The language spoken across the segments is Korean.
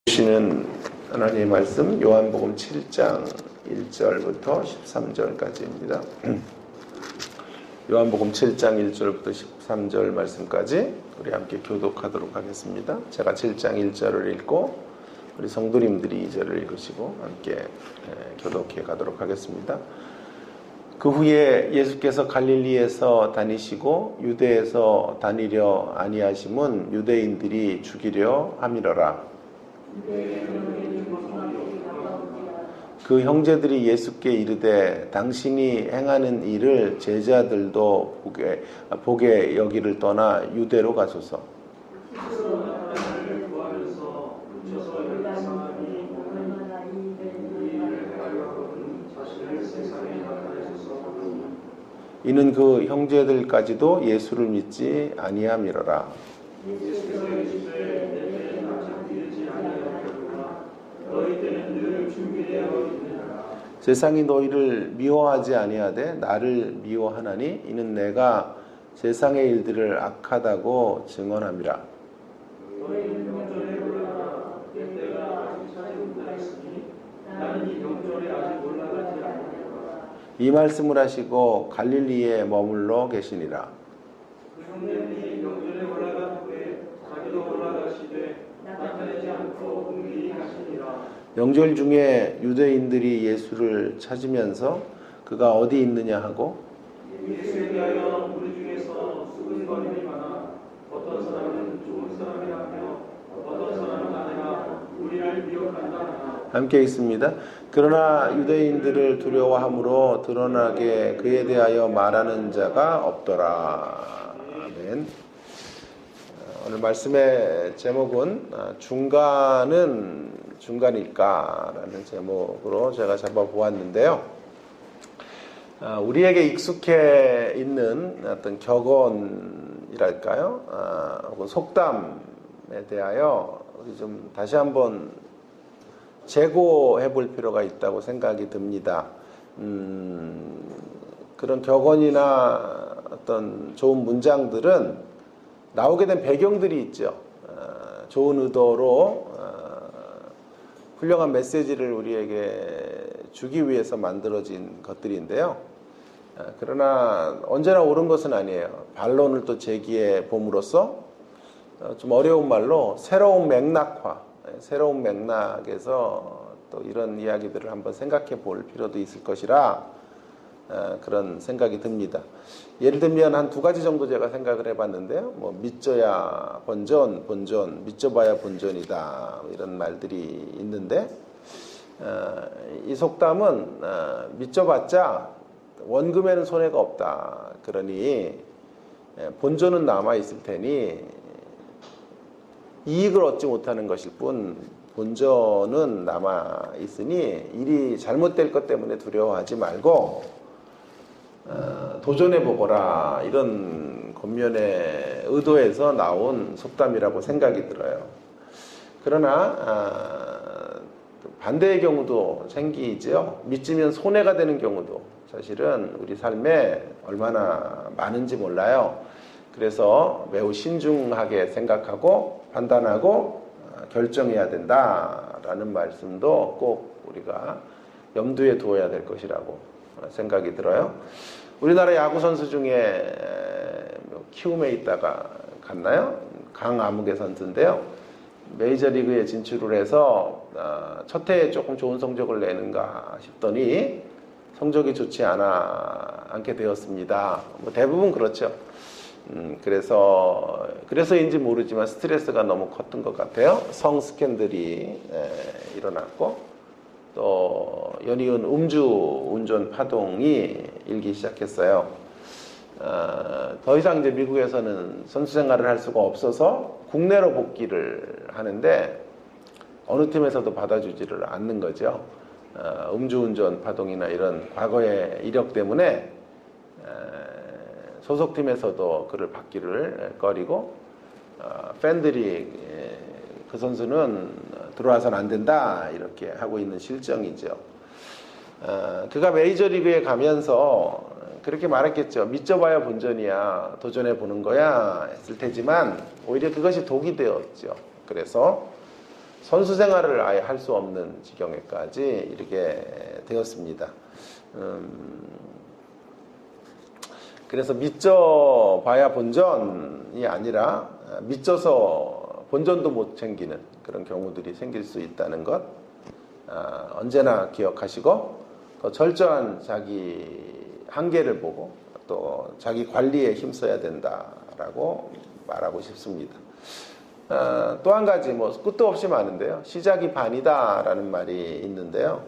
주시는 하나님의 말씀 요한복음 7장 1절부터 13절까지입니다. 요한복음 7장 1절부터 13절 말씀까지 우리 함께 교독하도록 하겠습니다. 제가 7장 1절을 읽고 우리 성도님들이 2절을 읽으시고 함께 교독해 가도록 하겠습니다. 그 후에 예수께서 갈릴리에서 다니시고 유대에서 다니려 아니하심은 유대인들이 죽이려 함이러라. 그 형제들이 예수께 이르되 당신이 행하는 일을 제자들도 보게 여기를 떠나 유대로 가소서. 이는 그 형제들까지도 예수를 믿지 아니함이로라. 세상이 너희를 미워하지 아니하되 나를 미워하나니 이는 내가 세상의 일들을 악하다고 증언함이라. 이 말씀을 하시고 갈릴리에 머물러 계시니라. 명절 중에 유대인들이 예수를 찾으면서 그가 어디 있느냐 하고 예수에 대하여 우리 중에서 수군거림이 많아 어떤 사람은 좋은 사람이라며 어떤 사람은 아니라 우리를 미혹한다. 함께 있습니다. 그러나 유대인들을 두려워함으로 드러나게 그에 대하여 말하는 자가 없더라. 아멘. 오늘 말씀의 제목은 중간은 중간일까라는 제목으로 제가 잡아보았는데요. 우리에게 익숙해 있는 어떤 격언이랄까요? 혹은 속담에 대하여 우리 좀 다시 한번 재고해 볼 필요가 있다고 생각이 듭니다. 그런 격언이나 어떤 좋은 문장들은 나오게 된 배경들이 있죠. 좋은 의도로 훌륭한 메시지를 우리에게 주기 위해서 만들어진 것들인데요. 그러나 언제나 옳은 것은 아니에요. 반론을 또 제기해 봄으로써 좀 어려운 말로 새로운 맥락에서 또 이런 이야기들을 한번 생각해 볼 필요도 있을 것이라 그런 생각이 듭니다. 예를 들면 한 두 가지 정도 제가 생각을 해봤는데요. 믿져야 본전, 믿져봐야 본전이다 이런 말들이 있는데 이 속담은 믿져봤자 원금에는 손해가 없다. 그러니 본전은 남아 있을 테니 이익을 얻지 못하는 것일 뿐 본전은 남아 있으니 일이 잘못될 것 때문에 두려워하지 말고 도전해보거라 이런 겉면의 의도에서 나온 속담이라고 생각이 들어요. 그러나 반대의 경우도 생기죠. 믿으면 손해가 되는 경우도 사실은 우리 삶에 얼마나 많은지 몰라요. 그래서 매우 신중하게 생각하고 판단하고 결정해야 된다라는 말씀도 꼭 우리가 염두에 두어야 될 것이라고 생각이 들어요. 우리나라 야구 선수 중에 키움에 있다가 갔나요? 강아무개 선수인데요. 메이저리그에 진출을 해서 첫 해에 조금 좋은 성적을 내는가 싶더니 성적이 좋지 않게 되었습니다. 대부분 그렇죠. 그래서인지 모르지만 스트레스가 너무 컸던 것 같아요. 성 스캔들이 일어났고 또 연이은 음주운전 파동이 일기 시작했어요. 더 이상 이제 미국에서는 선수 생활을 할 수가 없어서 국내로 복귀를 하는데 어느 팀에서도 받아주지를 않는 거죠. 음주운전 파동이나 이런 과거의 이력 때문에 소속팀에서도 그를 받기를 꺼리고 팬들이 그 선수는 들어와서는 안 된다 이렇게 하고 있는 실정이죠. 그가 메이저리그에 가면서 그렇게 말했겠죠. 믿져봐야 본전이야, 도전해보는 거야 했을 테지만 오히려 그것이 독이 되었죠. 그래서 선수 생활을 아예 할 수 없는 지경에까지 이르게 되었습니다. 그래서 믿져 봐야 본전이 아니라 믿져서 본전도 못 챙기는 그런 경우들이 생길 수 있다는 것 언제나 기억하시고, 더 철저한 자기 한계를 보고 또 자기 관리에 힘써야 된다라고 말하고 싶습니다. 또 한 가지 끝도 없이 많은데요. 시작이 반이다라는 말이 있는데요.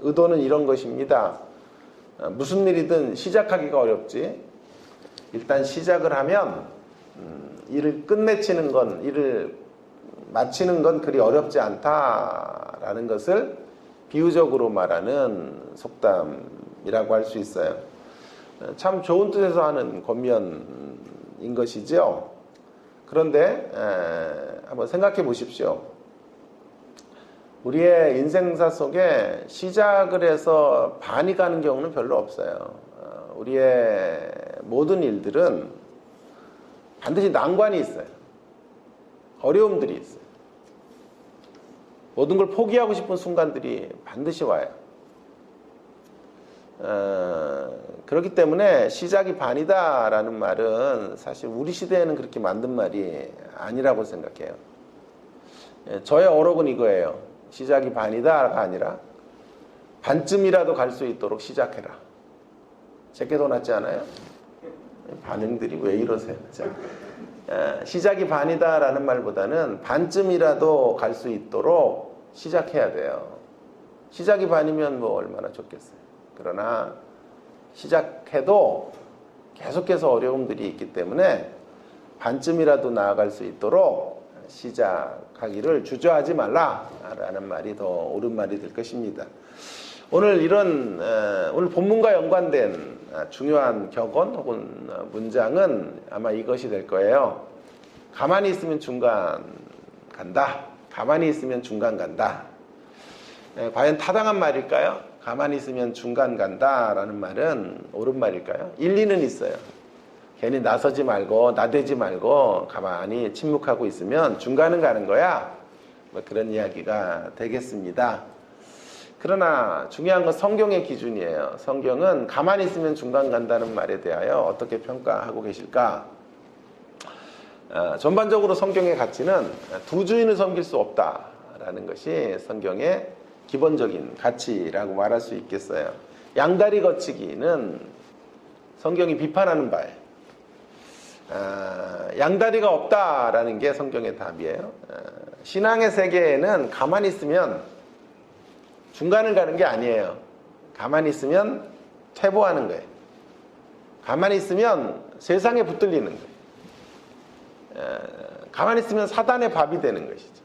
의도는 이런 것입니다. 무슨 일이든 시작하기가 어렵지, 일단 시작을 하면 일을 끝내치는 건, 일을 마치는 건 그리 어렵지 않다라는 것을 비유적으로 말하는 속담이라고 할 수 있어요. 참 좋은 뜻에서 하는 권면인 것이죠. 그런데 한번 생각해 보십시오. 우리의 인생사 속에 시작을 해서 반이 가는 경우는 별로 없어요. 우리의 모든 일들은 반드시 난관이 있어요. 어려움들이 있어요. 모든 걸 포기하고 싶은 순간들이 반드시 와요. 그렇기 때문에 시작이 반이다라는 말은 사실 우리 시대에는 그렇게 만든 말이 아니라고 생각해요. 저의 어록은 이거예요. 시작이 반이다가 아니라 반쯤이라도 갈 수 있도록 시작해라. 제게 더 낫지 않아요? 반응들이 왜 이러세요? 시작이 반이다라는 말보다는 반쯤이라도 갈 수 있도록 시작해야 돼요. 시작이 반이면 얼마나 좋겠어요. 그러나 시작해도 계속해서 어려움들이 있기 때문에 반쯤이라도 나아갈 수 있도록 시작하기를 주저하지 말라라는 말이 더 옳은 말이 될 것입니다. 오늘 오늘 본문과 연관된 중요한 격언 혹은 문장은 아마 이것이 될 거예요. 가만히 있으면 중간 간다. 가만히 있으면 중간 간다. 과연 타당한 말일까요? 가만히 있으면 중간 간다라는 말은 옳은 말일까요? 일리는 있어요. 괜히 나서지 말고 나대지 말고 가만히 침묵하고 있으면 중간은 가는 거야. 그런 이야기가 되겠습니다. 그러나 중요한 건 성경의 기준이에요. 성경은 가만히 있으면 중간 간다는 말에 대하여 어떻게 평가하고 계실까? 전반적으로 성경의 가치는 두 주인을 섬길 수 없다라는 것이 성경의 기본적인 가치라고 말할 수 있겠어요. 양다리 거치기는 성경이 비판하는 바예요. 양다리가 없다라는 게 성경의 답이에요. 신앙의 세계에는 가만히 있으면 중간을 가는 게 아니에요. 가만히 있으면 퇴보하는 거예요. 가만히 있으면 세상에 붙들리는 거예요. 가만히 있으면 사단의 밥이 되는 것이죠.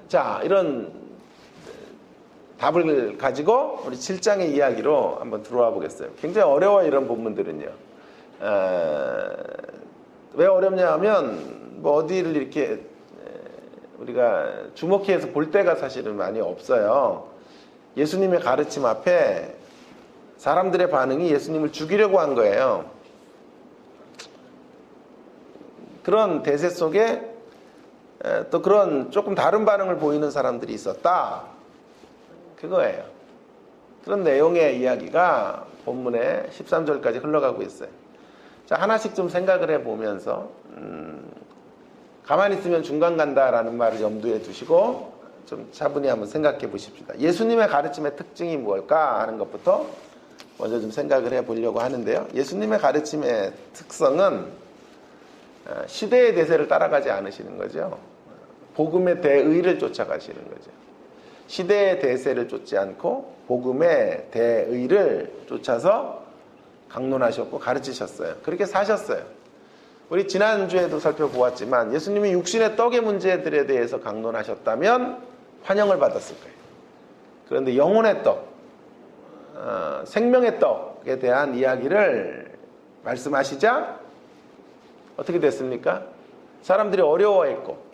자, 이런 답을 가지고 우리 7장의 이야기로 한번 들어와 보겠어요. 굉장히 어려워요, 이런 본문들은요. 왜 어렵냐 하면 어디를 이렇게 우리가 주목해서 볼 때가 사실은 많이 없어요. 예수님의 가르침 앞에 사람들의 반응이 예수님을 죽이려고 한 거예요. 그런 대세 속에 또 그런 조금 다른 반응을 보이는 사람들이 있었다. 그거예요. 그런 내용의 이야기가 본문의 13절까지 흘러가고 있어요. 자, 하나씩 좀 생각을 해보면서 가만히 있으면 중간 간다라는 말을 염두에 두시고 좀 차분히 한번 생각해 보십시다. 예수님의 가르침의 특징이 무엇일까 하는 것부터 먼저 좀 생각을 해보려고 하는데요. 예수님의 가르침의 특성은 시대의 대세를 따라가지 않으시는 거죠. 복음의 대의를 쫓아가시는 거죠. 시대의 대세를 쫓지 않고 복음의 대의를 쫓아서 강론하셨고 가르치셨어요. 그렇게 사셨어요. 우리 지난주에도 살펴보았지만 예수님이 육신의 떡의 문제들에 대해서 강론하셨다면 환영을 받았을 거예요. 그런데 영혼의 떡, 생명의 떡에 대한 이야기를 말씀하시자 어떻게 됐습니까? 사람들이 어려워했고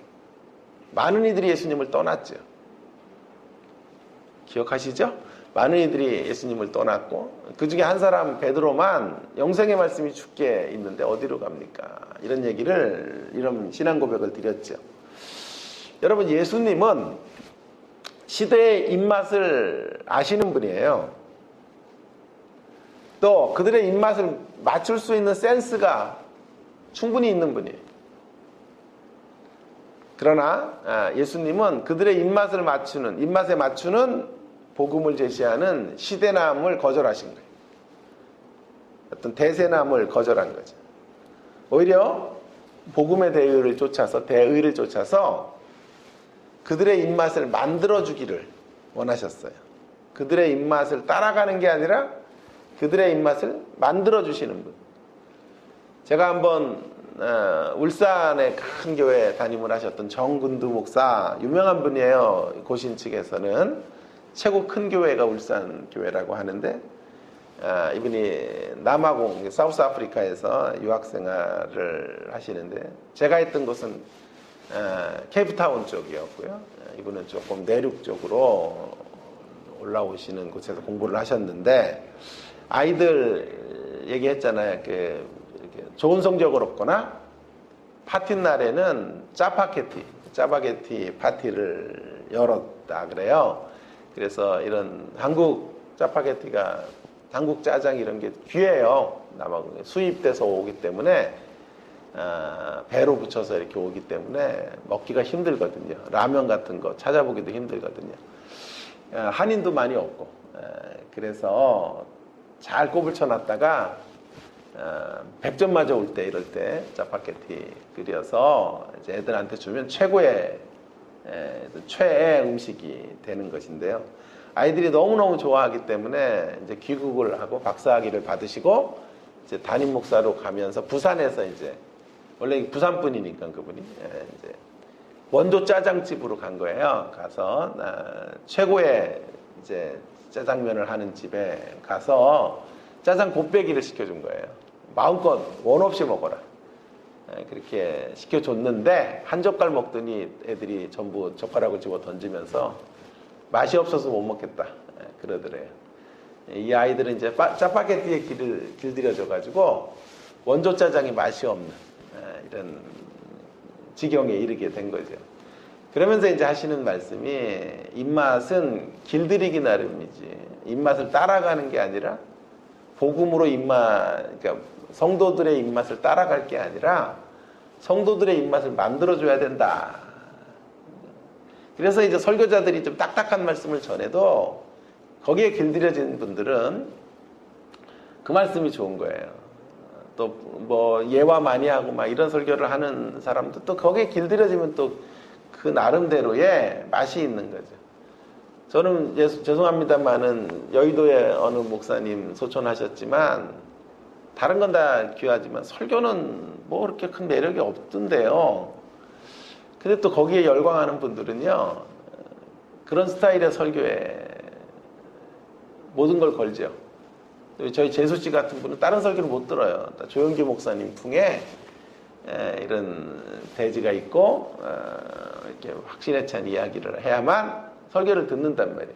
많은 이들이 예수님을 떠났죠. 기억하시죠? 많은 이들이 예수님을 떠났고 그 중에 한 사람 베드로만 영생의 말씀이 죽게 있는데 어디로 갑니까? 이런 신앙 고백을 드렸죠. 여러분, 예수님은 시대의 입맛을 아시는 분이에요. 또 그들의 입맛을 맞출 수 있는 센스가 충분히 있는 분이에요. 그러나 예수님은 그들의 입맛에 맞추는 복음을 제시하는 시대남을 거절하신 거예요. 어떤 대세남을 거절한 거죠. 오히려 복음의 대의를 쫓아서 그들의 입맛을 만들어주기를 원하셨어요. 그들의 입맛을 따라가는 게 아니라 그들의 입맛을 만들어주시는 분. 제가 한번 울산의 큰 교회 담임을 하셨던 정근두 목사, 유명한 분이에요. 고신 측에서는 최고 큰 교회가 울산 교회라고 하는데, 이분이 남아공, 사우스 아프리카에서 유학생활을 하시는데, 제가 했던 곳은 케이프타운 쪽이었고요. 이분은 조금 내륙 쪽으로 올라오시는 곳에서 공부를 하셨는데, 아이들 얘기했잖아요. 이렇게 좋은 성적을 얻거나 파티 날에는 짜파게티 파티를 열었다 그래요. 그래서 이런 한국 짜파게티가, 한국 짜장 이런 게 귀해요. 남아공에 수입돼서 오기 때문에 배로 붙여서 이렇게 오기 때문에 먹기가 힘들거든요. 라면 같은 거 찾아보기도 힘들거든요. 한인도 많이 없고, 그래서 잘 꼽을 쳐놨다가 100점 맞아 올 때, 이럴 때 짜파게티 끓여서 이제 애들한테 주면 최애의 음식이 되는 것인데요. 아이들이 너무너무 좋아하기 때문에 이제 귀국을 하고 박사학위를 받으시고 이제 담임 목사로 가면서 부산에서 이제, 원래 부산 분이니까 그분이 이제 원조 짜장집으로 간 거예요. 가서 최고의 이제 짜장면을 하는 집에 가서 짜장 곱빼기를 시켜준 거예요. 마음껏 원 없이 먹어라. 그렇게 시켜줬는데 한 젓갈 먹더니 애들이 전부 젓가락을 집어 던지면서 맛이 없어서 못 먹겠다 그러더래요. 이 아이들은 이제 짜파게티에 길들여져가지고 원조 짜장이 맛이 없는 이런 지경에 이르게 된 거죠. 그러면서 이제 하시는 말씀이, 입맛은 길들이기 나름이지 입맛을 따라가는 게 아니라, 복음으로 그러니까 성도들의 입맛을 따라갈 게 아니라 성도들의 입맛을 만들어줘야 된다. 그래서 이제 설교자들이 좀 딱딱한 말씀을 전해도 거기에 길들여진 분들은 그 말씀이 좋은 거예요. 또 뭐 예화 많이 하고 막 이런 설교를 하는 사람도 또 거기에 길들여지면 또 그 나름대로의 맛이 있는 거죠. 저는 죄송합니다만은 여의도의 어느 목사님 소천하셨지만 다른 건 다 귀하지만 설교는 뭐 그렇게 큰 매력이 없던데요. 근데 또 거기에 열광하는 분들은요, 그런 스타일의 설교에 모든 걸 걸죠. 저희 재수씨 같은 분은 다른 설교를 못 들어요. 조영기 목사님 풍에 이런 대지가 있고 이렇게 확신에 찬 이야기를 해야만 설교를 듣는단 말이에요.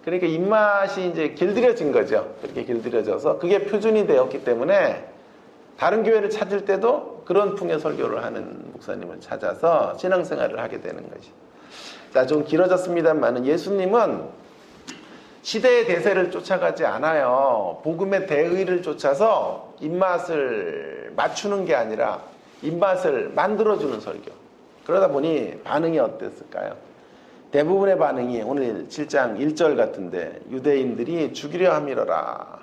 그러니까 입맛이 이제 길들여진 거죠. 그렇게 길들여져서 그게 표준이 되었기 때문에 다른 교회를 찾을 때도 그런 풍의 설교를 하는 목사님을 찾아서 신앙생활을 하게 되는 것이. 자, 좀 길어졌습니다만은 예수님은 시대의 대세를 쫓아가지 않아요. 복음의 대의를 쫓아서 입맛을 맞추는 게 아니라 입맛을 만들어주는 설교. 그러다 보니 반응이 어땠을까요? 대부분의 반응이 오늘 7장 1절 같은데, 유대인들이 죽이려 함이러라.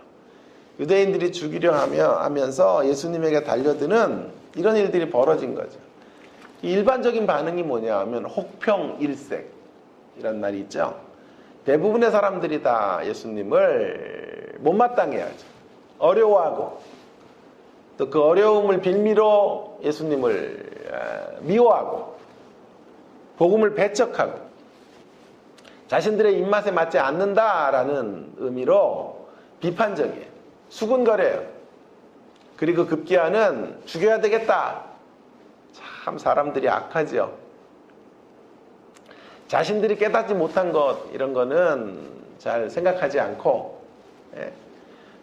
유대인들이 죽이려 하면서 예수님에게 달려드는 이런 일들이 벌어진 거죠. 일반적인 반응이 뭐냐 하면 혹평일색 이란 말이 있죠. 대부분의 사람들이 다 예수님을 못마땅해하죠. 어려워하고 또 그 어려움을 빌미로 예수님을 미워하고 복음을 배척하고 자신들의 입맛에 맞지 않는다라는 의미로 비판적이에요. 수군거려요. 그리고 급기야는 죽여야 되겠다. 참 사람들이 악하죠. 자신들이 깨닫지 못한 것, 이런 거는 잘 생각하지 않고,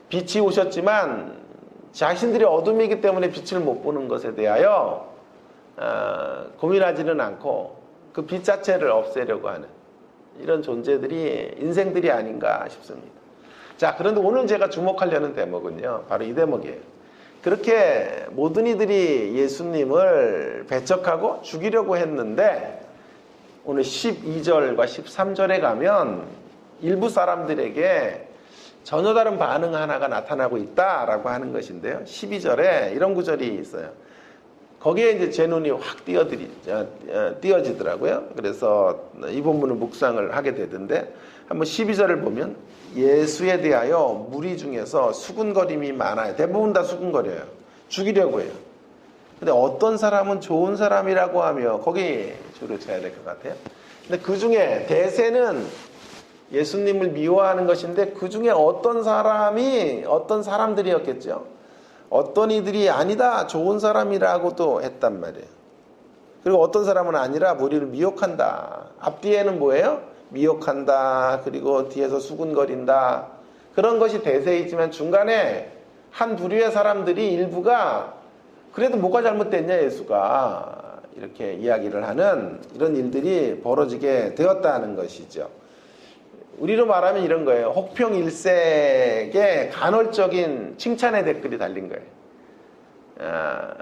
빛이 오셨지만 자신들이 어둠이기 때문에 빛을 못 보는 것에 대하여 고민하지는 않고 그 빛 자체를 없애려고 하는 이런 존재들이 인생들이 아닌가 싶습니다. 자, 그런데 오늘 제가 주목하려는 대목은요, 바로 이 대목이에요. 그렇게 모든 이들이 예수님을 배척하고 죽이려고 했는데 오늘 12절과 13절에 가면 일부 사람들에게 전혀 다른 반응 하나가 나타나고 있다라고 하는 것인데요. 12절에 이런 구절이 있어요. 거기에 이제 제 눈이 확 띄어지더라고요. 그래서 이 본문을 묵상을 하게 되던데 한번 12절을 보면 예수에 대하여 무리 중에서 수군거림이 많아요. 대부분 다 수군거려요. 죽이려고 해요. 근데 어떤 사람은 좋은 사람이라고 하며 거기 줄을 쳐야 될 것 같아요. 근데 그 중에 대세는 예수님을 미워하는 것인데 그 중에 어떤 사람들이었겠죠. 어떤 이들이 아니다, 좋은 사람이라고도 했단 말이에요. 그리고 어떤 사람은 아니라 우리를 미혹한다. 앞뒤에는 뭐예요? 미혹한다. 그리고 뒤에서 수군거린다. 그런 것이 대세이지만 중간에 한 부류의 사람들이 일부가 그래도 뭐가 잘못됐냐 예수가 이렇게 이야기를 하는 이런 일들이 벌어지게 되었다는 것이죠. 우리로 말하면 이런 거예요. 혹평일색의 간헐적인 칭찬의 댓글이 달린 거예요.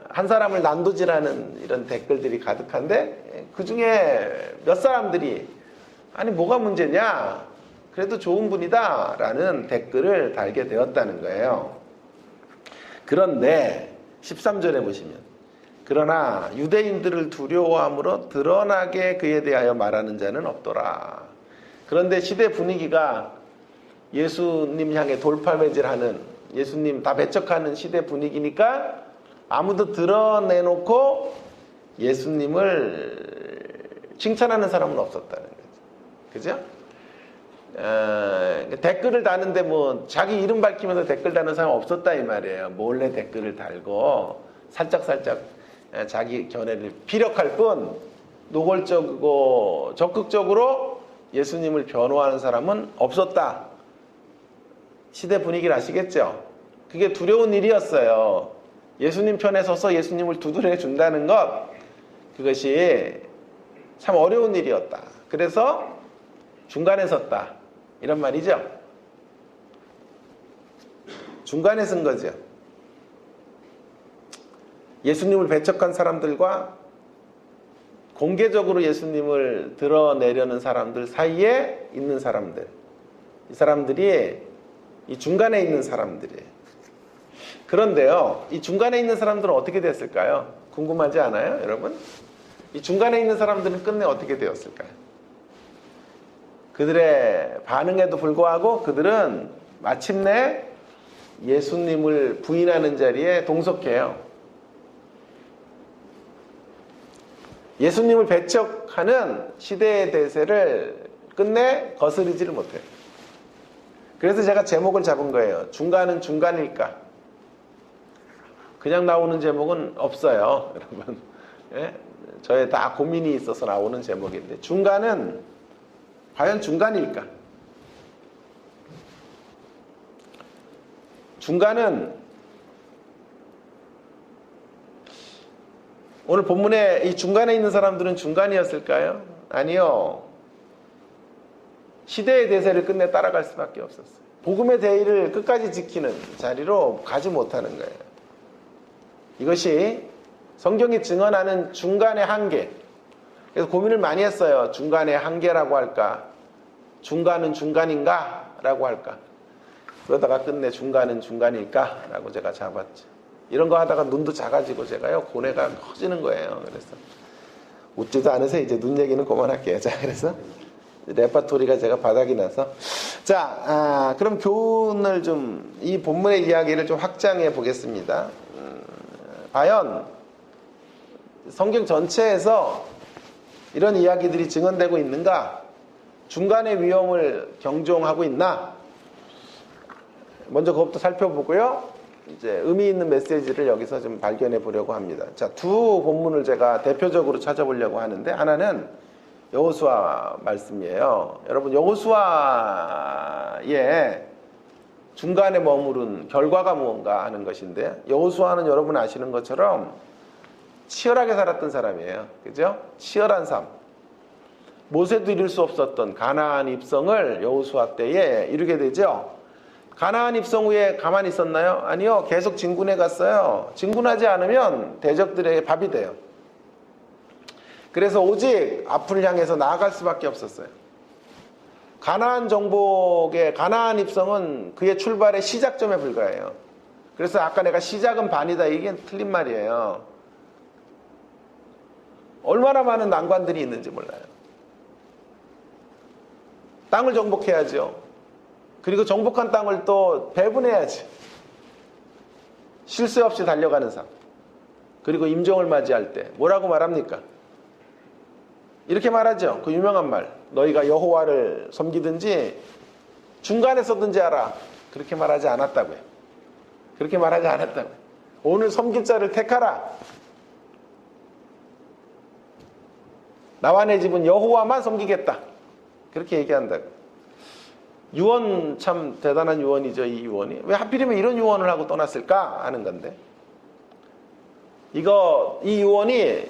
한 사람을 난도질하는 이런 댓글들이 가득한데 그 중에 몇 사람들이 아니 뭐가 문제냐? 그래도 좋은 분이다 라는 댓글을 달게 되었다는 거예요. 그런데 13절에 보시면 그러나 유대인들을 두려워함으로 드러나게 그에 대하여 말하는 자는 없더라. 그런데 시대 분위기가 예수님 향해 돌팔매질하는 예수님 다 배척하는 시대 분위기니까 아무도 드러내놓고 예수님을 칭찬하는 사람은 없었다는 거죠. 그죠? 댓글을 다는데 뭐 자기 이름 밝히면서 댓글 다는 사람 없었다 이 말이에요. 몰래 댓글을 달고 살짝살짝 자기 견해를 피력할 뿐 노골적이고 적극적으로 예수님을 변호하는 사람은 없었다. 시대 분위기를 아시겠죠? 그게 두려운 일이었어요. 예수님 편에 서서 예수님을 두드려 준다는 것, 그것이 참 어려운 일이었다. 그래서 중간에 섰다. 이런 말이죠. 중간에 선 거죠. 예수님을 배척한 사람들과 공개적으로 예수님을 드러내려는 사람들 사이에 있는 사람들, 이 사람들이 이 중간에 있는 사람들이에요. 그런데요, 이 중간에 있는 사람들은 어떻게 됐을까요? 궁금하지 않아요, 여러분? 이 중간에 있는 사람들은 끝내 어떻게 되었을까요? 그들의 반응에도 불구하고 그들은 마침내 예수님을 부인하는 자리에 동석해요. 예수님을 배척하는 시대의 대세를 끝내 거스르지를 못해요. 그래서 제가 제목을 잡은 거예요. 중간은 중간일까? 그냥 나오는 제목은 없어요, 여러분. 예? 저의 다 고민이 있어서 나오는 제목인데 중간은 과연 중간일까? 중간은 오늘 본문에 이 중간에 있는 사람들은 중간이었을까요? 아니요. 시대의 대세를 끝내 따라갈 수밖에 없었어요. 복음의 대의를 끝까지 지키는 자리로 가지 못하는 거예요. 이것이 성경이 증언하는 중간의 한계. 그래서 고민을 많이 했어요. 중간의 한계라고 할까? 중간은 중간인가? 라고 할까? 그러다가 끝내 중간은 중간일까? 라고 제가 잡았죠. 이런 거 하다가 눈도 작아지고 제가요, 고뇌가 커지는 거예요. 그래서 웃지도 않으세요. 이제 눈 얘기는 그만할게요. 자, 그래서 레파토리가 제가 바닥이 나서. 자, 그럼 교훈을 좀, 이 본문의 이야기를 좀 확장해 보겠습니다. 과연 성경 전체에서 이런 이야기들이 증언되고 있는가? 중간의 위험을 경종하고 있나? 먼저 그것부터 살펴보고요. 이제 의미 있는 메시지를 여기서 좀 발견해 보려고 합니다. 자, 두 본문을 제가 대표적으로 찾아보려고 하는데 하나는 여호수아 말씀이에요. 여러분, 여호수아의 중간에 머무른 결과가 무언가 하는 것인데 여호수아는 여러분 아시는 것처럼 치열하게 살았던 사람이에요. 그죠? 치열한 삶. 모세도 이룰 수 없었던 가나안 입성을 여호수아 때에 이루게 되죠. 가나안 입성 후에 가만히 있었나요? 아니요. 계속 진군해 갔어요. 진군하지 않으면 대적들에게 밥이 돼요. 그래서 오직 앞을 향해서 나아갈 수밖에 없었어요. 가나안 정복의 가나안 입성은 그의 출발의 시작점에 불과해요. 그래서 아까 내가 시작은 반이다, 이게 틀린 말이에요. 얼마나 많은 난관들이 있는지 몰라요. 땅을 정복해야죠. 그리고 정복한 땅을 또 배분해야지. 실수 없이 달려가는 삶. 그리고 임종을 맞이할 때 뭐라고 말합니까? 이렇게 말하죠. 그 유명한 말. 너희가 여호와를 섬기든지 중간에 서든지 하라. 그렇게 말하지 않았다고요. 그렇게 말하지 않았다고요. 오늘 섬길 자를 택하라. 나와 내 집은 여호와만 섬기겠다. 그렇게 얘기한다고. 유언 참 대단한 유언이죠. 이 유언이. 왜 하필이면 이런 유언을 하고 떠났을까 하는 건데, 이 유언이,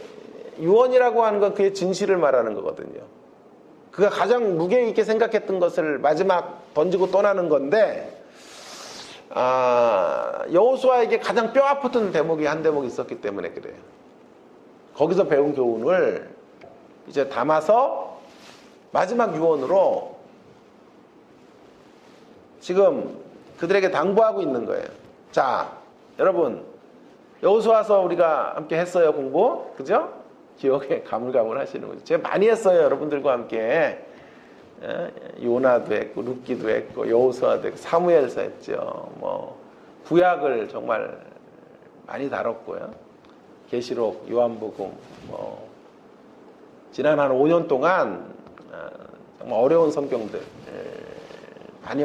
유언이라고 하는 건 그의 진실을 말하는 거거든요. 그가 가장 무게 있게 생각했던 것을 마지막 던지고 떠나는 건데, 여호수아에게 가장 뼈 아팠던 대목이 한 대목이 있었기 때문에 그래요. 거기서 배운 교훈을 이제 담아서 마지막 유언으로 지금 그들에게 당부하고 있는 거예요. 자, 여러분, 여호수아서 우리가 함께 했어요, 공부. 그죠? 기억에 가물가물 하시는 거죠. 제가 많이 했어요, 여러분들과 함께. 요나도 했고, 룻기도 했고, 여호수아도 했고, 사무엘서 했죠. 구약을 정말 많이 다뤘고요. 계시록, 요한복음, 지난 한 5년 동안 정말 어려운 성경들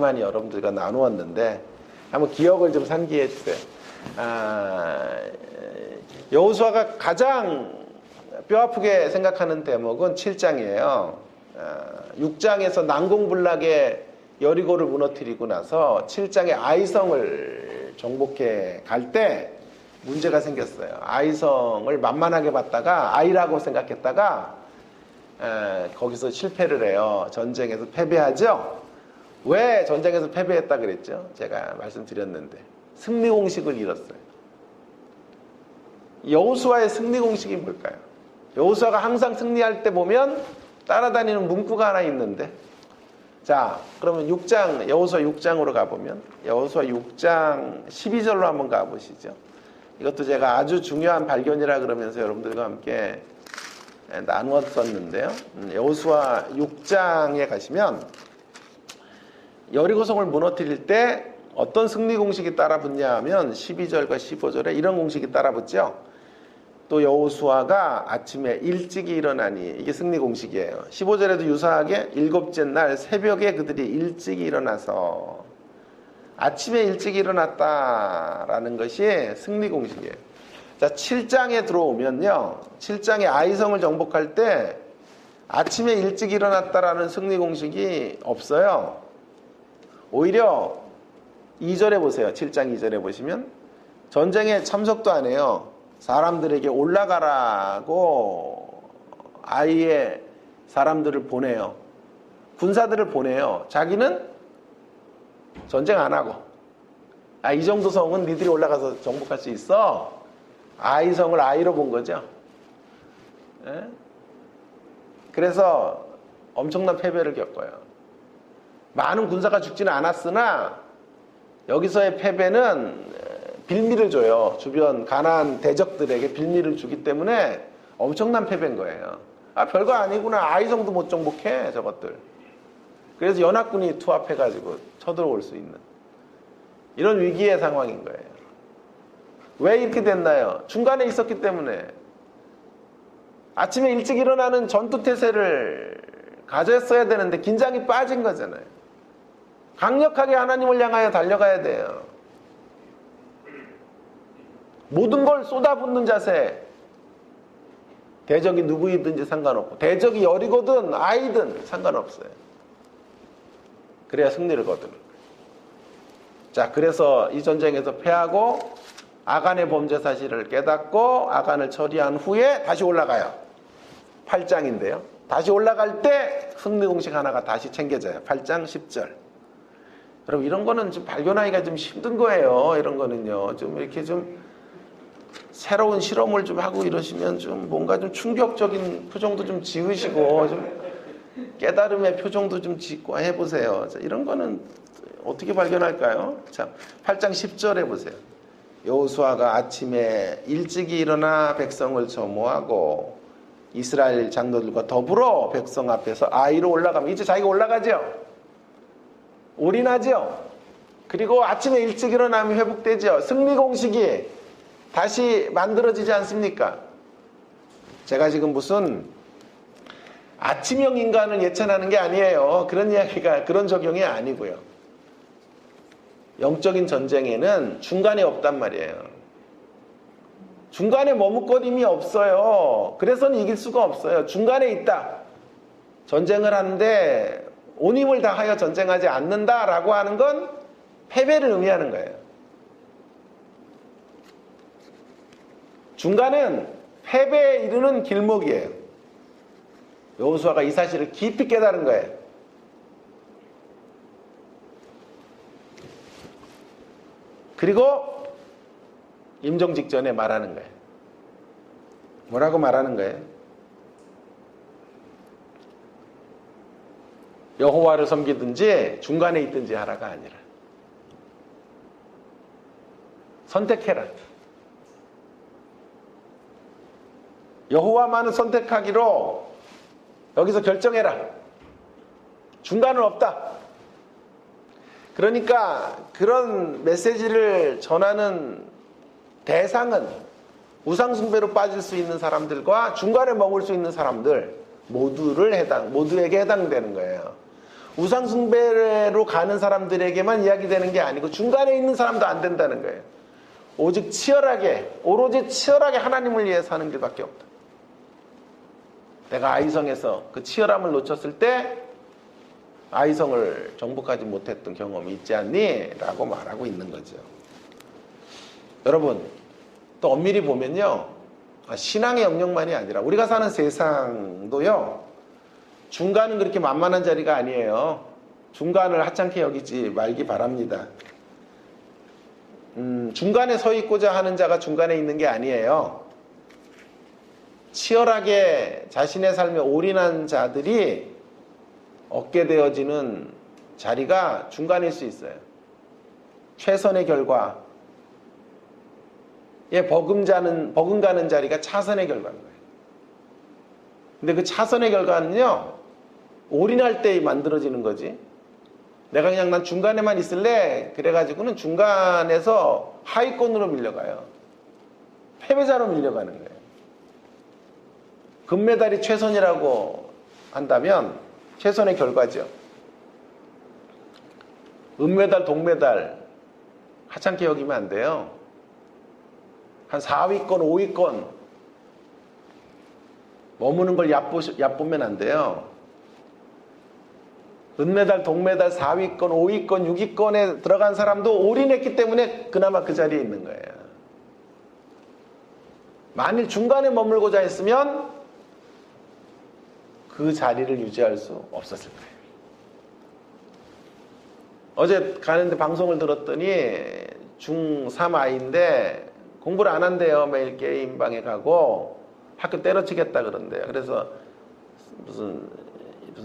많이 여러분들과 나누었는데 한번 기억을 좀 상기해 주세요. 여호수아가 가장 뼈아프게 생각하는 대목은 7장이에요. 6장에서 난공불락의 여리고를 무너뜨리고 나서 7장의 아이성을 정복해 갈 때 문제가 생겼어요. 아이성을 만만하게 봤다가 아이라고 생각했다가 거기서 실패를 해요. 전쟁에서 패배하죠. 왜 전쟁에서 패배했다 그랬죠? 제가 말씀드렸는데 승리 공식을 잃었어요. 여호수아의 승리 공식이 뭘까요? 여호수아가 항상 승리할 때 보면 따라다니는 문구가 하나 있는데, 자, 그러면 6장, 여호수아 6장으로 가보면 여호수아 6장 12절로 한번 가보시죠. 이것도 제가 아주 중요한 발견이라 그러면서 여러분들과 함께 나누었었는데요. 여호수아 6장에 가시면 여리고성을 무너뜨릴 때 어떤 승리 공식이 따라 붙냐 하면 12절과 15절에 이런 공식이 따라 붙죠. 또 여호수아가 아침에 일찍이 일어나니, 이게 승리 공식이에요. 15절에도 유사하게 일곱째 날 새벽에 그들이 일찍이 일어나서, 아침에 일찍 일어났다라는 것이 승리 공식이에요. 자, 7장에 들어오면요, 7장에 아이성을 정복할 때 아침에 일찍 일어났다라는 승리 공식이 없어요. 오히려 2절에 보세요. 7장 2절에 보시면 전쟁에 참석도 안 해요. 사람들에게 올라가라고 아이의 사람들을 보내요. 군사들을 보내요. 자기는 전쟁 안 하고, 이 정도 성은 니들이 올라가서 정복할 수 있어. 아이성을 아이로 본 거죠. 그래서 엄청난 패배를 겪어요. 많은 군사가 죽지는 않았으나 여기서의 패배는 빌미를 줘요. 주변 가나안 대적들에게 빌미를 주기 때문에 엄청난 패배인 거예요. 별거 아니구나. 아이성도 못 정복해, 저것들. 그래서 연합군이 투합해가지고 쳐들어올 수 있는 이런 위기의 상황인 거예요. 왜 이렇게 됐나요? 중간에 있었기 때문에. 아침에 일찍 일어나는 전투태세를 가졌어야 되는데 긴장이 빠진 거잖아요. 강력하게 하나님을 향하여 달려가야 돼요. 모든 걸 쏟아붓는 자세. 대적이 누구이든지 상관없고, 대적이 여리고든 아이든 상관없어요. 그래야 승리를 거두는 거예요. 자, 그래서 이 전쟁에서 패하고 아간의 범죄 사실을 깨닫고 아간을 처리한 후에 다시 올라가요. 8장인데요. 다시 올라갈 때 승리 공식 하나가 다시 챙겨져요. 8장 10절. 여러분 이런 거는 좀 발견하기가 좀 힘든 거예요. 이런 거는요. 좀 이렇게 좀 새로운 실험을 좀 하고 이러시면 좀 뭔가 좀 충격적인 표정도 좀 지으시고 좀 깨달음의 표정도 좀 짓고 해보세요. 자, 이런 거는 어떻게 발견할까요? 자, 8장 10절에 보세요. 여호수아가 아침에 일찍이 일어나 백성을 점호하고 이스라엘 장로들과 더불어 백성 앞에서 아이로 올라가면 이제 자기가 올라가죠. 올인하죠. 그리고 아침에 일찍 일어나면 회복되죠. 승리 공식이 다시 만들어지지 않습니까? 제가 지금 무슨 아침형 인간을 예찬하는 게 아니에요. 그런 이야기가, 그런 적용이 아니고요. 영적인 전쟁에는 중간에 없단 말이에요. 중간에 머뭇거림이 없어요. 그래서는 이길 수가 없어요. 중간에 있다. 전쟁을 하는데 온 힘을 다하여 전쟁하지 않는다라고 하는 건 패배를 의미하는 거예요. 중간은 패배에 이르는 길목이에요. 여호수아가 이 사실을 깊이 깨달은 거예요. 그리고 임종 직전에 말하는 거예요. 뭐라고 말하는 거예요? 여호와를 섬기든지 중간에 있든지 하라가 아니라 선택해라. 여호와만을 선택하기로 여기서 결정해라. 중간은 없다. 그러니까 그런 메시지를 전하는 대상은 우상숭배로 빠질 수 있는 사람들과 중간에 머물 수 있는 사람들 모두에게 해당되는 거예요. 우상숭배로 가는 사람들에게만 이야기되는 게 아니고 중간에 있는 사람도 안 된다는 거예요. 오직 오로지 치열하게 하나님을 위해 사는 길밖에 없다. 내가 아이성에서 그 치열함을 놓쳤을 때 아이성을 정복하지 못했던 경험이 있지 않니? 라고 말하고 있는 거죠. 여러분 또 엄밀히 보면요, 신앙의 영역만이 아니라 우리가 사는 세상도요, 중간은 그렇게 만만한 자리가 아니에요. 중간을 하찮게 여기지 말기 바랍니다. 중간에 서 있고자 하는 자가 중간에 있는 게 아니에요. 치열하게 자신의 삶에 올인한 자들이 얻게 되어지는 자리가 중간일 수 있어요. 최선의 결과, 버금가는 자리가 차선의 결과인 거예요. 근데 그 차선의 결과는요, 올인할 때 만들어지는 거지. 내가 그냥 난 중간에만 있을래. 그래가지고는 중간에서 하위권으로 밀려가요. 패배자로 밀려가는 거예요. 금메달이 최선이라고 한다면 최선의 결과죠. 은메달, 동메달 하찮게 여기면 안 돼요. 한 4위권, 5위권 머무는 걸 얕보면 안 돼요. 은메달, 동메달, 4위권, 5위권, 6위권에 들어간 사람도 올인했기 때문에 그나마 그 자리에 있는 거예요. 만일 중간에 머물고자 했으면 그 자리를 유지할 수 없었을 거예요. 어제 가는데 방송을 들었더니 중3 아이인데 공부를 안 한대요. 매일 게임방에 가고 학교 때려치겠다 그런대요. 그래서 무슨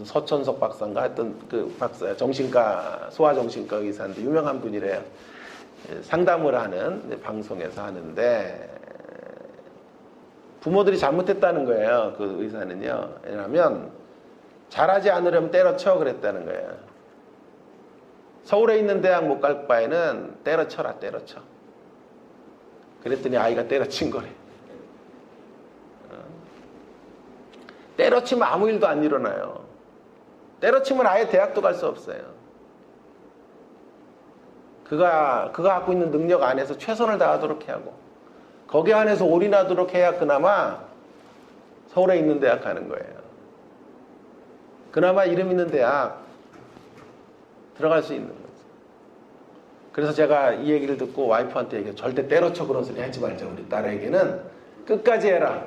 서천석 박사인가 했던 그 박사야. 정신과, 소아정신과 의사인데 유명한 분이래요. 상담을 하는 방송에서 하는데 부모들이 잘못했다는 거예요. 그 의사는요. 왜냐하면 잘하지 않으려면 때려쳐 그랬다는 거예요. 서울에 있는 대학 못 갈 바에는 때려쳐라, 때려쳐. 그랬더니 아이가 때려친 거래. 때려치면 아무 일도 안 일어나요. 때려치면 아예 대학도 갈 수 없어요. 그가 갖고 있는 능력 안에서 최선을 다하도록 해야 하고 거기 안에서 올인하도록 해야 그나마 서울에 있는 대학 가는 거예요. 그나마 이름 있는 대학 들어갈 수 있는 거죠. 그래서 제가 이 얘기를 듣고 와이프한테 얘기해. 절대 때려쳐 그런 소리 하지 말자. 우리 딸에게는 끝까지 해라.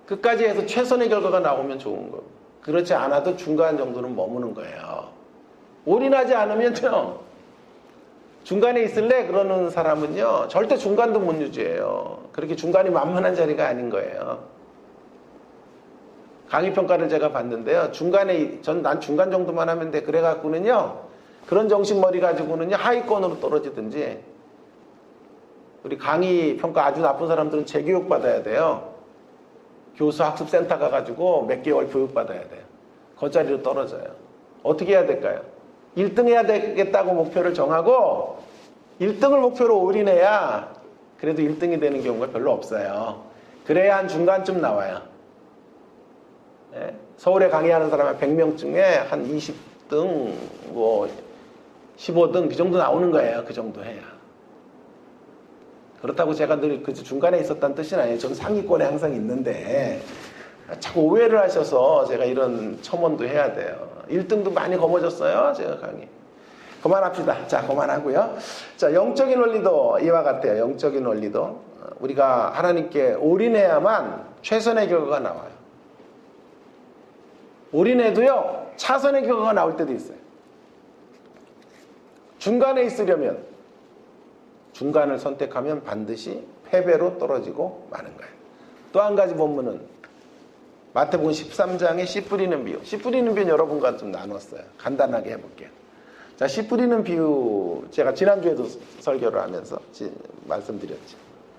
끝까지 해서 최선의 결과가 나오면 좋은 거. 그렇지 않아도 중간 정도는 머무는 거예요. 올인하지 않으면요. 중간에 있을래? 그러는 사람은요. 절대 중간도 못 유지해요. 그렇게 중간이 만만한 자리가 아닌 거예요. 강의평가를 제가 봤는데요. 중간에, 난 중간 정도만 하면 돼. 그래갖고는요. 그런 정신머리 가지고는요. 하위권으로 떨어지든지. 우리 강의평가 아주 나쁜 사람들은 재교육 받아야 돼요. 교수 학습센터 가가지고 몇 개월 교육받아야 돼요. 그 자리로 떨어져요. 어떻게 해야 될까요? 1등 해야 되겠다고 목표를 정하고 1등을 목표로 올인해야 그래도 1등이 되는 경우가 별로 없어요. 그래야 한 중간쯤 나와요. 네? 서울에 강의하는 사람 한 100명 중에 한 20등, 뭐 15등 그 정도 나오는 거예요. 그 정도 해야. 그렇다고 제가 늘 그 중간에 있었다는 뜻은 아니에요. 저는 상위권에 항상 있는데 자꾸 오해를 하셔서 제가 이런 첨언도 해야 돼요. 1등도 많이 거머졌어요. 제가 강의. 그만합시다. 자, 그만하고요. 자, 영적인 원리도 이와 같아요. 영적인 원리도 우리가 하나님께 올인해야만 최선의 결과가 나와요. 올인해도요. 차선의 결과가 나올 때도 있어요. 중간에 있으려면 중간을 선택하면 반드시 패배로 떨어지고 마는 거예요. 또 한 가지 본문은 마태복음 13장에 씨 뿌리는 비유. 씨 뿌리는 비유는 여러분과 좀 나눴어요. 간단하게 해볼게요. 자, 씨 뿌리는 비유 제가 지난주에도 설교를 하면서 말씀드렸죠.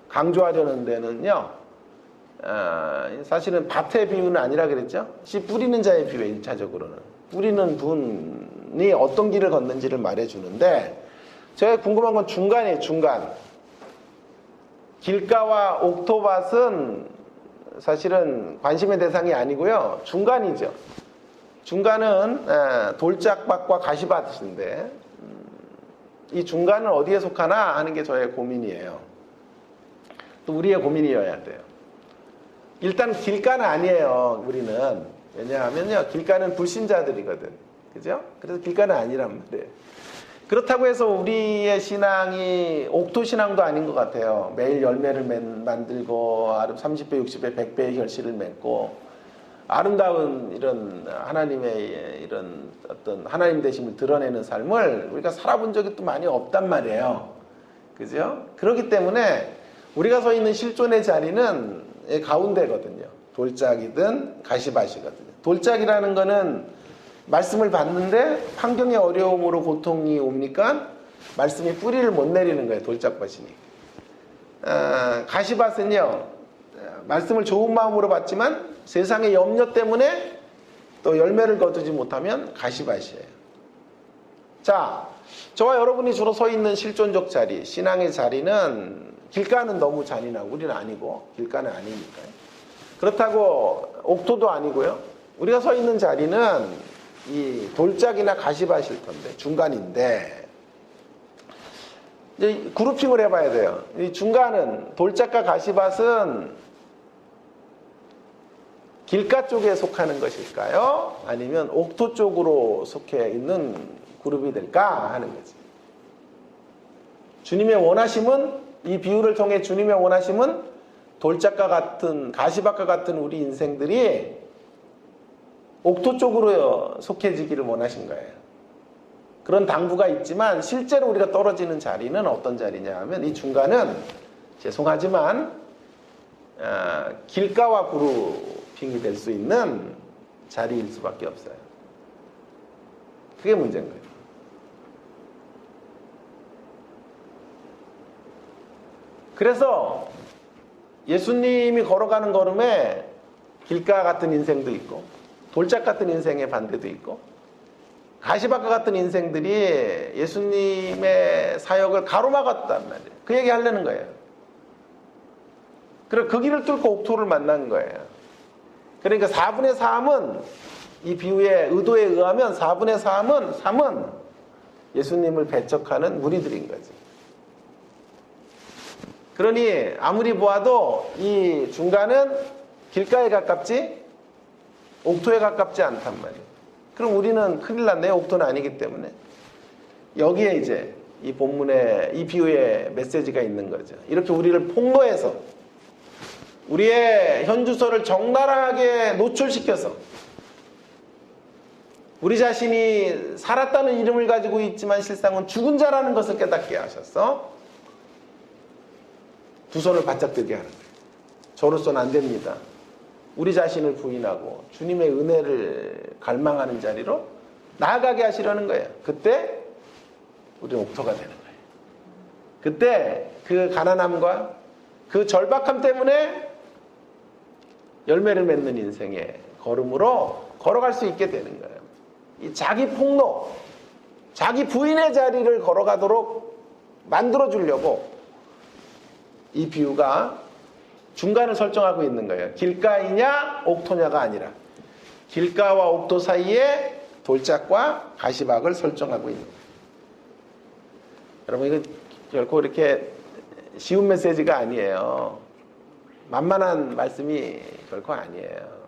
강조하려는 데는요. 사실은 밭의 비유는 아니라 그랬죠. 씨 뿌리는 자의 비유에 1차적으로는. 뿌리는 분이 어떤 길을 걷는지를 말해주는데 제가 궁금한 건 중간이에요. 중간. 길가와 옥토밭은 사실은 관심의 대상이 아니고요. 중간이죠. 중간은 돌짝밭과 가시밭인데 이 중간은 어디에 속하나 하는 게 저의 고민이에요. 또 우리의 고민이어야 돼요. 일단 길가는 아니에요. 우리는. 왜냐하면요. 길가는 불신자들이거든. 그죠? 그래서 길가는 아니란 말이에요. 그렇다고 해서 우리의 신앙이 옥토신앙도 아닌 것 같아요. 매일 열매를 만들고 30배, 60배, 100배의 결실을 맺고 아름다운 이런 하나님의 이런 어떤 하나님 되심을 드러내는 삶을 우리가 살아본 적이 또 많이 없단 말이에요. 그죠? 그렇기 때문에 우리가 서 있는 실존의 자리는 가운데거든요. 돌짝이든 가시밭이거든요. 돌짝이라는 거는 말씀을 받는데 환경의 어려움으로 고통이 옵니까? 말씀이 뿌리를 못 내리는 거예요. 돌짝밭이니. 가시밭은요. 말씀을 좋은 마음으로 받지만 세상의 염려 때문에 또 열매를 거두지 못하면 가시밭이에요. 자, 저와 여러분이 주로 서 있는 실존적 자리, 신앙의 자리는 길가는 너무 잔인하고 우리는 아니고 길가는 아니니까요. 그렇다고 옥토도 아니고요. 우리가 서 있는 자리는 이 돌짝이나 가시밭일 텐데 중간인데 이제 그룹핑을 해봐야 돼요. 이 중간은 돌짝과 가시밭은 길가 쪽에 속하는 것일까요? 아니면 옥토 쪽으로 속해 있는 그룹이 될까 하는 거지. 주님의 원하심은 이 비유를 통해 주님의 원하심은 돌짝과 같은 가시밭과 같은 우리 인생들이 옥토 쪽으로 속해지기를 원하신 거예요. 그런 당부가 있지만 실제로 우리가 떨어지는 자리는 어떤 자리냐 하면 이 중간은 죄송하지만 길가와 그룹핑이 될 수 있는 자리일 수밖에 없어요. 그게 문제인 거예요. 그래서 예수님이 걸어가는 걸음에 길가 같은 인생도 있고 돌짝 같은 인생의 반대도 있고 가시밭과 같은 인생들이 예수님의 사역을 가로막았단 말이에요. 그 얘기 하려는 거예요. 그래서 그 길을 뚫고 옥토를 만난 거예요. 그러니까 4분의 3은 이 비유의 의도에 의하면 4분의 3은 예수님을 배척하는 무리들인 거지. 그러니 아무리 보아도 이 중간은 길가에 가깝지 옥토에 가깝지 않단 말이에요. 그럼 우리는 큰일 났네요. 옥토는 아니기 때문에. 여기에 이제 이 본문에 이 비유의 메시지가 있는 거죠. 이렇게 우리를 폭로해서 우리의 현주소를 적나라하게 노출시켜서 우리 자신이 살았다는 이름을 가지고 있지만 실상은 죽은 자라는 것을 깨닫게 하셔서 두 손을 바짝 들게 하는 거예요. 저로서는 안 됩니다. 우리 자신을 부인하고 주님의 은혜를 갈망하는 자리로 나아가게 하시려는 거예요. 그때 우리는 옥토가 되는 거예요. 그때 그 가난함과 그 절박함 때문에 열매를 맺는 인생의 걸음으로 걸어갈 수 있게 되는 거예요. 이 자기 폭로, 자기 부인의 자리를 걸어가도록 만들어주려고 이 비유가 중간을 설정하고 있는 거예요. 길가이냐 옥토냐가 아니라 길가와 옥토 사이에 돌짝과 가시박을 설정하고 있는 거예요. 여러분 이거 결코 이렇게 쉬운 메시지가 아니에요. 만만한 말씀이 결코 아니에요.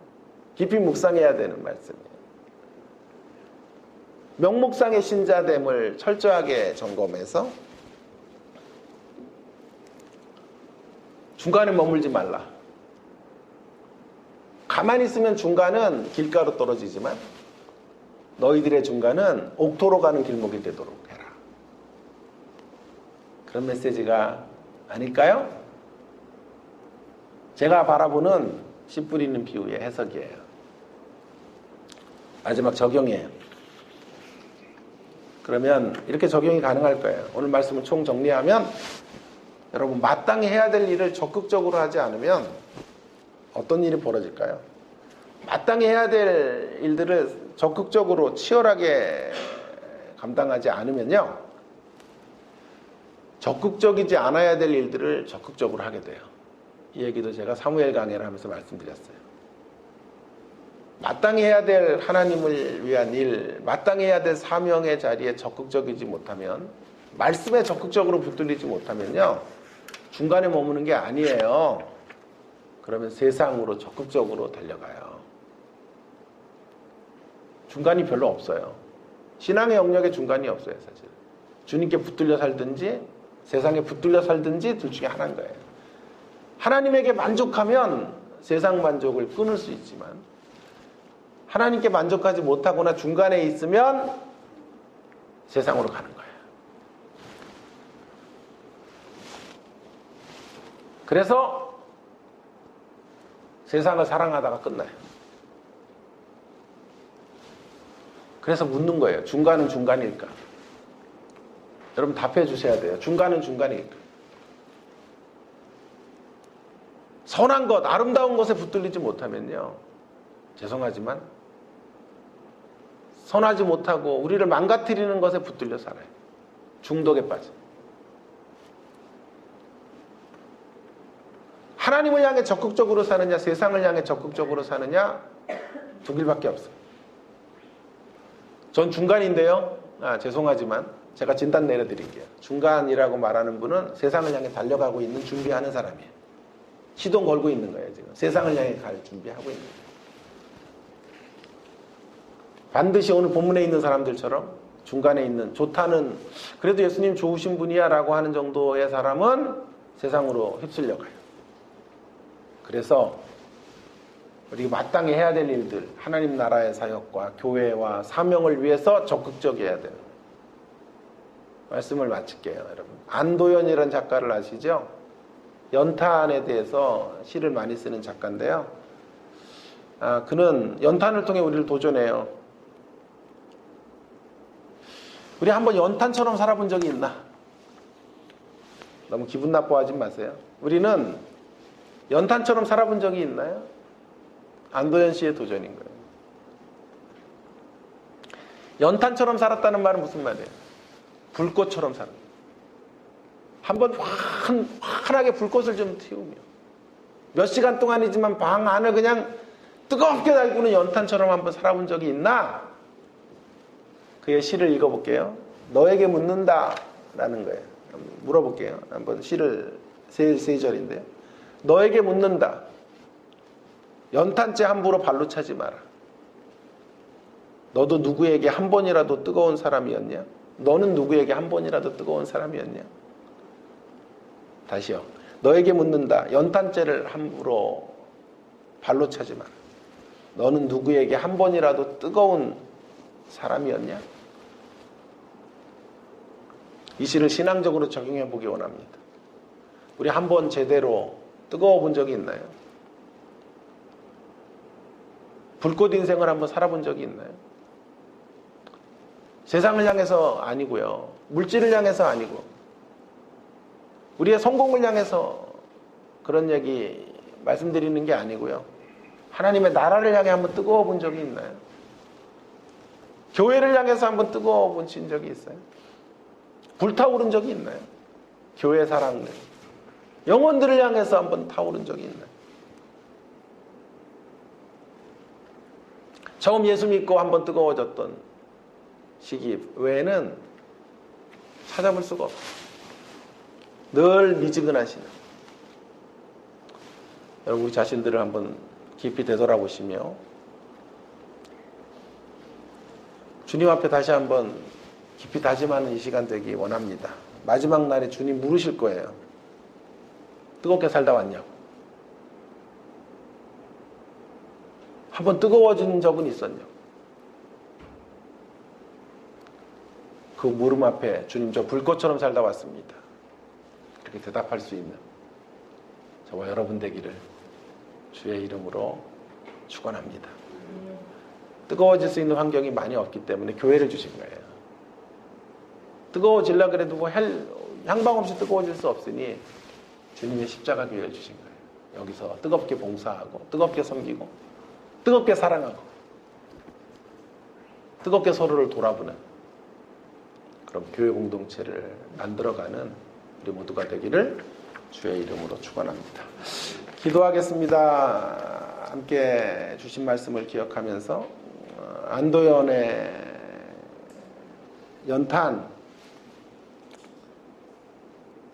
깊이 묵상해야 되는 말씀이에요. 명목상의 신자됨을 철저하게 점검해서 중간에 머물지 말라. 가만히 있으면 중간은 길가로 떨어지지만 너희들의 중간은 옥토로 가는 길목이 되도록 해라. 그런 메시지가 아닐까요? 제가 바라보는 씨 뿌리는 비유의 해석이에요. 마지막 적용이에요. 그러면 이렇게 적용이 가능할 거예요. 오늘 말씀을 총 정리하면 여러분 마땅히 해야 될 일을 적극적으로 하지 않으면 어떤 일이 벌어질까요? 마땅히 해야 될 일들을 적극적으로 치열하게 감당하지 않으면요, 적극적이지 않아야 될 일들을 적극적으로 하게 돼요. 이 얘기도 제가 사무엘 강해를 하면서 말씀드렸어요. 마땅히 해야 될 하나님을 위한 일, 마땅히 해야 될 사명의 자리에 적극적이지 못하면, 말씀에 적극적으로 붙들리지 못하면요, 중간에 머무는 게 아니에요. 그러면 세상으로 적극적으로 달려가요. 중간이 별로 없어요. 신앙의 영역에 중간이 없어요, 사실. 주님께 붙들려 살든지 세상에 붙들려 살든지 둘 중에 하나인 거예요. 하나님에게 만족하면 세상 만족을 끊을 수 있지만 하나님께 만족하지 못하거나 중간에 있으면 세상으로 가는 거예요. 그래서 세상을 사랑하다가 끝나요. 그래서 묻는 거예요. 중간은 중간일까? 여러분 답해 주셔야 돼요. 중간은 중간일까? 선한 것, 아름다운 것에 붙들리지 못하면요, 죄송하지만 선하지 못하고 우리를 망가뜨리는 것에 붙들려 살아요. 중독에 빠져. 하나님을 향해 적극적으로 사느냐, 세상을 향해 적극적으로 사느냐, 두 길밖에 없어요. 전 중간인데요. 죄송하지만 제가 진단 내려드릴게요. 중간이라고 말하는 분은 세상을 향해 달려가고 있는, 준비하는 사람이에요. 시동 걸고 있는 거예요. 지금 세상을 향해 갈 준비하고 있는 거예요. 반드시 오늘 본문에 있는 사람들처럼 중간에 있는, 좋다는, 그래도 예수님 좋으신 분이야 라고 하는 정도의 사람은 세상으로 휩쓸려 가요. 그래서 우리가 마땅히 해야 될 일들, 하나님 나라의 사역과 교회와 사명을 위해서 적극적이어야 돼요. 말씀을 마칠게요, 여러분. 안도연이라는 작가를 아시죠? 연탄에 대해서 시를 많이 쓰는 작가인데요. 그는 연탄을 통해 우리를 도전해요. 우리 한번 연탄처럼 살아본 적이 있나? 너무 기분 나빠하지 마세요. 우리는 연탄처럼 살아본 적이 있나요? 안도연 씨의 도전인 거예요. 연탄처럼 살았다는 말은 무슨 말이에요? 불꽃처럼 살았다. 한번 환하게 불꽃을 좀 틔우며 몇 시간 동안이지만 방 안을 그냥 뜨겁게 달구는 연탄처럼 한번 살아본 적이 있나? 그의 시를 읽어볼게요. 너에게 묻는다 라는 거예요. 물어볼게요. 한번 시를 세 절인데요. 너에게 묻는다. 연탄재 함부로 발로 차지 마라. 너도 누구에게 한 번이라도 뜨거운 사람이었냐? 너는 누구에게 한 번이라도 뜨거운 사람이었냐? 다시요. 너에게 묻는다. 연탄재를 함부로 발로 차지 마라. 너는 누구에게 한 번이라도 뜨거운 사람이었냐? 이 시를 신앙적으로 적용해 보기 원합니다. 우리 한 번 제대로 뜨거워 본 적이 있나요? 불꽃 인생을 한번 살아본 적이 있나요? 세상을 향해서 아니고요. 물질을 향해서 아니고 우리의 성공을 향해서 그런 얘기 말씀드리는 게 아니고요. 하나님의 나라를 향해 한번 뜨거워 본 적이 있나요? 교회를 향해서 한번 뜨거워 본 적이 있어요? 불타오른 적이 있나요? 교회 사랑을 영혼들을 향해서 한번 타오른 적이 있나요? 처음 예수 믿고 한번 뜨거워졌던 시기 외에는 찾아볼 수가 없어요. 늘 미지근하시는 여러분, 우리 자신들을 한번 깊이 되돌아보시며 주님 앞에 다시 한번 깊이 다짐하는 이 시간 되기 원합니다. 마지막 날에 주님 물으실 거예요. 뜨겁게 살다 왔냐고. 한번 뜨거워진 적은 있었냐고. 그 물음 앞에 주님, 저 불꽃처럼 살다 왔습니다. 그렇게 대답할 수 있는 저와 여러분 되기를 주의 이름으로 축원합니다. 뜨거워질 수 있는 환경이 많이 없기 때문에 교회를 주신 거예요. 뜨거워질라 그래도 뭐 향방 없이 뜨거워질 수 없으니 주님의 십자가 교회를 주신 거예요. 여기서 뜨겁게 봉사하고 뜨겁게 섬기고 뜨겁게 사랑하고 뜨겁게 서로를 돌아보는 그런 교회 공동체를 만들어가는 우리 모두가 되기를 주의 이름으로 축원합니다. 기도하겠습니다. 함께 주신 말씀을 기억하면서 안도연의 연탄,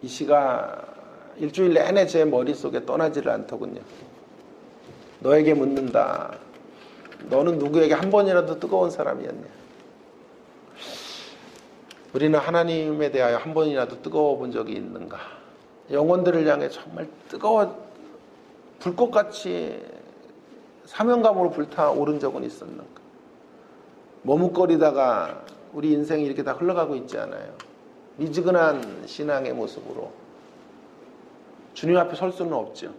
이 시가 일주일 내내 제 머릿속에 떠나지를 않더군요. 너에게 묻는다. 너는 누구에게 한 번이라도 뜨거운 사람이었냐? 우리는 하나님에 대하여 한 번이라도 뜨거워 본 적이 있는가? 영혼들을 향해 정말 불꽃같이 사명감으로 불타오른 적은 있었는가? 머뭇거리다가 우리 인생이 이렇게 다 흘러가고 있지 않아요? 미지근한 신앙의 모습으로 주님 앞에 설 수는 없죠.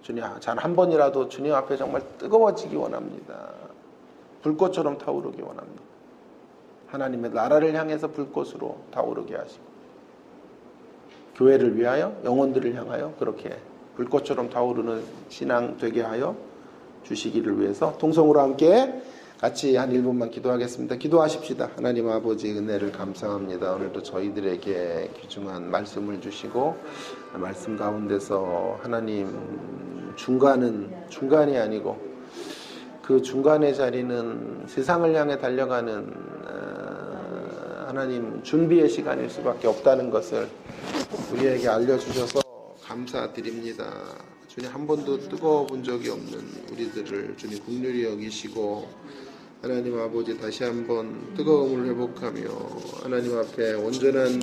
주님, 한 번이라도 주님 앞에 정말 뜨거워지기 원합니다. 불꽃처럼 타오르기 원합니다. 하나님의 나라를 향해서 불꽃으로 타오르게 하시고 교회를 위하여 영혼들을 향하여 그렇게 불꽃처럼 타오르는 신앙 되게 하여 주시기를 위해서 통성으로 함께 같이 한 1분만 기도하겠습니다. 기도하십시다. 하나님 아버지 은혜를 감사합니다. 오늘도 저희들에게 귀중한 말씀을 주시고 말씀 가운데서 하나님 중간이 아니고 그 중간의 자리는 세상을 향해 달려가는 하나님 준비의 시간일 수밖에 없다는 것을 우리에게 알려주셔서 감사드립니다. 주님, 한 번도 뜨거워 본 적이 없는 우리들을 주님 긍휼히 여기시고 하나님 아버지 다시 한번 뜨거움을 회복하며 하나님 앞에 온전한